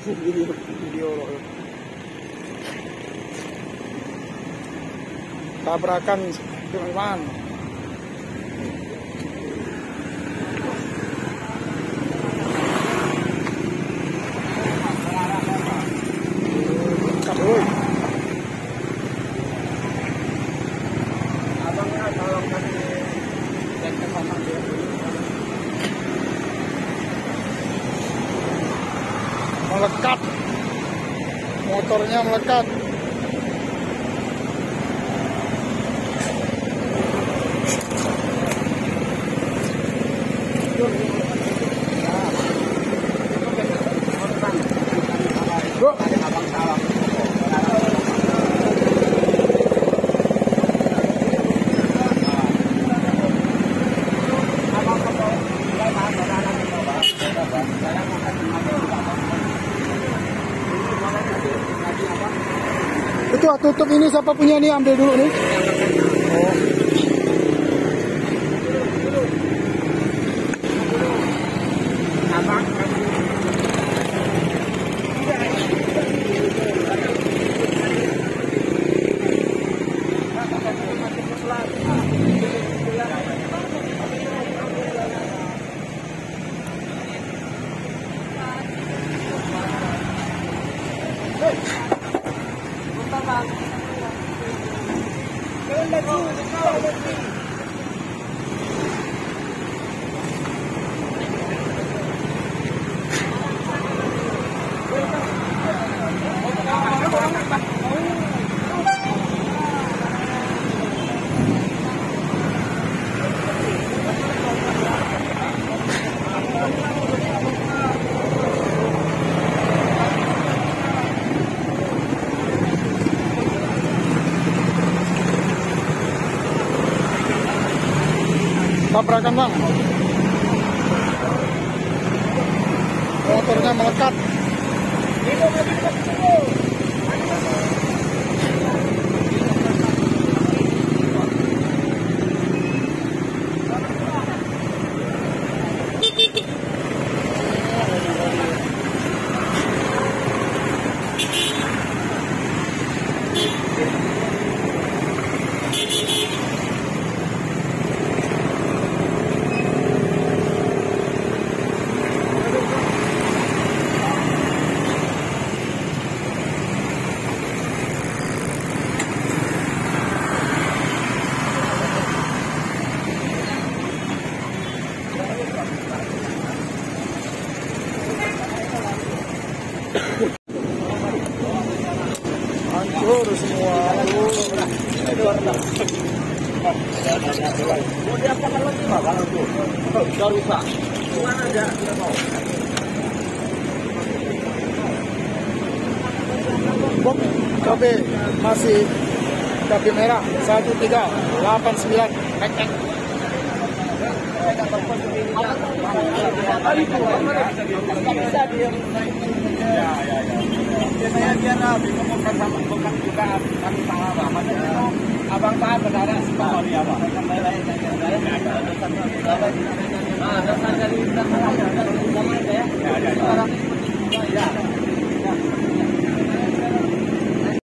Video tabrakan teman-teman. Abangnya tolong kasih dan ke sana dia. Melekat, motornya melekat. Bro, ada abang salam. Itu tutup ini siapa punya nih, ambil dulu nih. Tabrakan bang, motornya melekat. Hancur semua. Mau diapakan lagi Pak kalau itu? Sudah rusak. Mana aja kita tahu. Bom cabe masih cabe merah 1389 XX. Biasanya dia nabi ngomongkan sama bukan juga kami salah makanya itu abang tahan berada sebab dia apa dasar dari